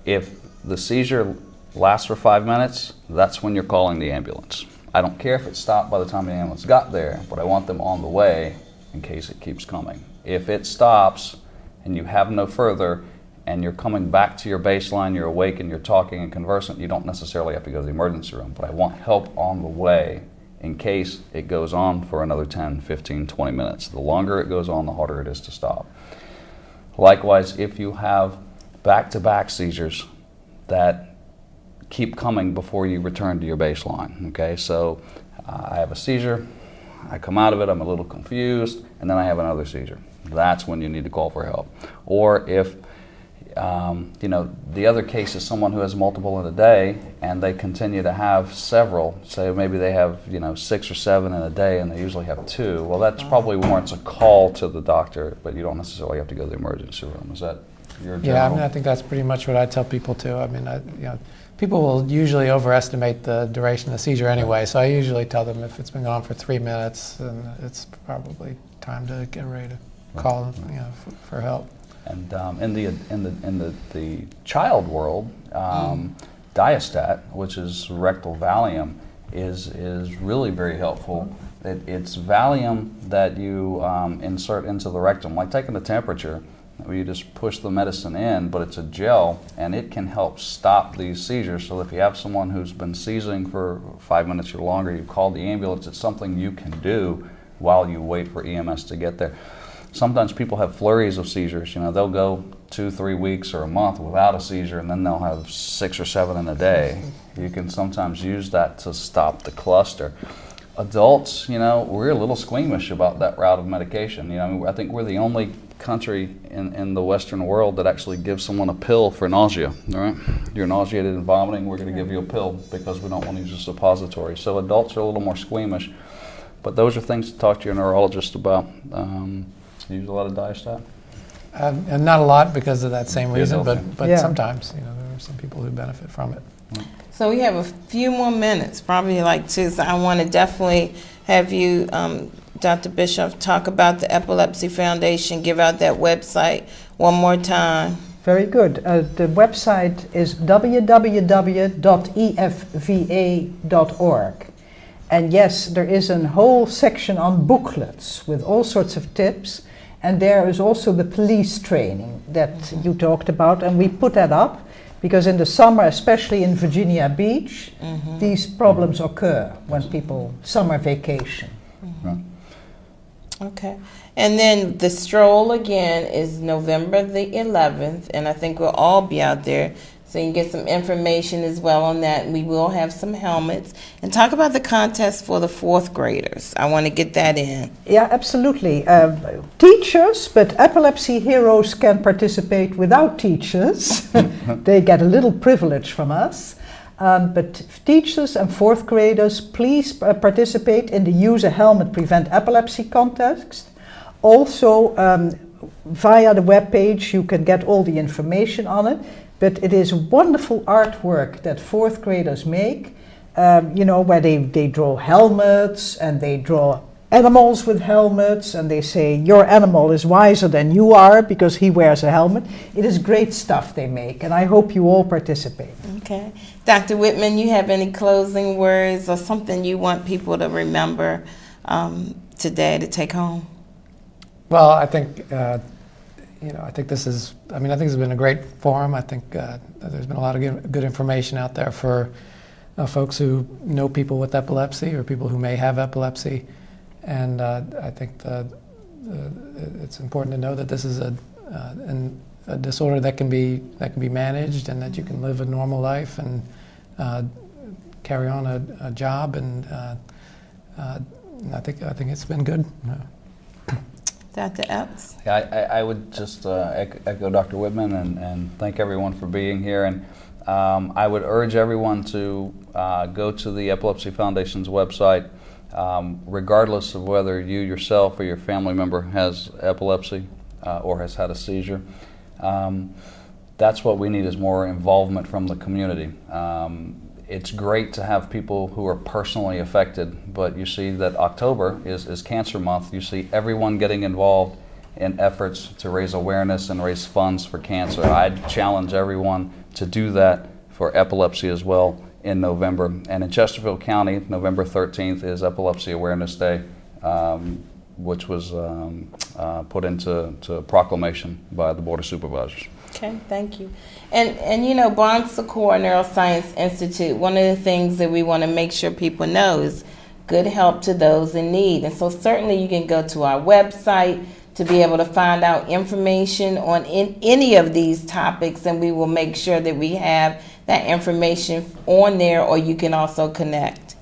if the seizure lasts for 5 minutes, that's when you're calling the ambulance. I don't care if it stopped by the time the ambulance got there, but I want them on the way in case it keeps coming. If it stops and you have no further, and you're coming back to your baseline, you're awake and you're talking and conversant, you don't necessarily have to go to the emergency room. But I want help on the way in case it goes on for another 10, 15, 20 minutes. The longer it goes on, the harder it is to stop. Likewise, if you have back-to-back seizures that keep coming before you return to your baseline. Okay, so I have a seizure, I come out of it, I'm a little confused, and then I have another seizure. That's when you need to call for help. Or if the other case is someone who has multiple in a day and they continue to have several, say maybe they have 6 or 7 in a day and they usually have 2, well that probably warrants a call to the doctor, but you don't necessarily have to go to the emergency room. Is that your general? Yeah, I mean, I think that's pretty much what I tell people too. I mean, people will usually overestimate the duration of the seizure anyway, so I usually tell them if it's been going on for 3 minutes, then it's probably time to get ready to call for help. And in the child world, Diastat, which is rectal Valium, is really very helpful. It's Valium that you insert into the rectum, like taking the temperature, where you just push the medicine in, but it's a gel, and it can help stop these seizures. So if you have someone who's been seizing for 5 minutes or longer, you call the ambulance. It's something you can do while you wait for EMS to get there. Sometimes people have flurries of seizures. They'll go 2-3 weeks or a month without a seizure, and then they'll have 6 or 7 in a day. You can sometimes use that to stop the cluster. Adults, we're a little squeamish about that route of medication. I think we're the only country in the Western world that actually gives someone a pill for nausea. All right, you're nauseated and vomiting, we're going to give you a pill because we don't want to use a suppository. So adults are a little more squeamish, but those are things to talk to your neurologist about. You use a lot of Diastat? And not a lot because of that same reason, but yeah. Sometimes there are some people who benefit from it. So we have a few more minutes, probably like 2. So I want to definitely have you, Dr. Bischoff, talk about the Epilepsy Foundation, give out that website one more time. Very good. The website is www.efva.org. And yes, there is a whole section on booklets with all sorts of tips. And there is also the police training that you talked about. And we put that up because in the summer, especially in Virginia Beach, these problems occur when people summer vacation. Okay. And then the stroll again is November the 11th, and I think we'll all be out there. So you can get some information as well on that. We will have some helmets. And talk about the contest for the 4th graders. I want to get that in. Yeah, absolutely. Teachers, but epilepsy heroes can participate without teachers. They get a little privilege from us. But teachers and 4th graders, please participate in the Use a Helmet Prevent Epilepsy contest. Also, via the webpage, you can get all the information on it. But it is wonderful artwork that 4th graders make, where they draw helmets and they draw animals with helmets and they say, your animal is wiser than you are because he wears a helmet. It is great stuff they make, and I hope you all participate. Okay. Dr. Wittman, you have any closing words or something you want people to remember today to take home? Well, I think I think this has been a great forum. I think there's been a lot of good information out there for folks who know people with epilepsy or people who may have epilepsy. And I think it's important to know that this is a disorder that can be managed and that you can live a normal life and carry on a job. And I think it's been good. Dr. Epps? Yeah, I would just echo Dr. Wittman and thank everyone for being here. And I would urge everyone to go to the Epilepsy Foundation's website, regardless of whether you yourself or your family member has epilepsy or has had a seizure. That's what we need, is more involvement from the community. It's great to have people who are personally affected, but you see that October is Cancer Month. You see everyone getting involved in efforts to raise awareness and raise funds for cancer. I'd challenge everyone to do that for epilepsy as well in November. And in Chesterfield County, November 13th is Epilepsy Awareness Day, which was put into proclamation by the Board of Supervisors. Okay, thank you. And Bon Secours Neuroscience Institute, one of the things that we want to make sure people know is good help to those in need. And so certainly you can go to our website to be able to find out information on any of these topics, and we will make sure that we have that information on there, or you can also connect.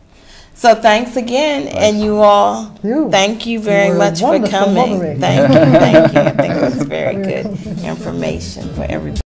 So thanks again, and you all, thank you very much for coming. Thank you, thank you. I think it was very good information for everybody.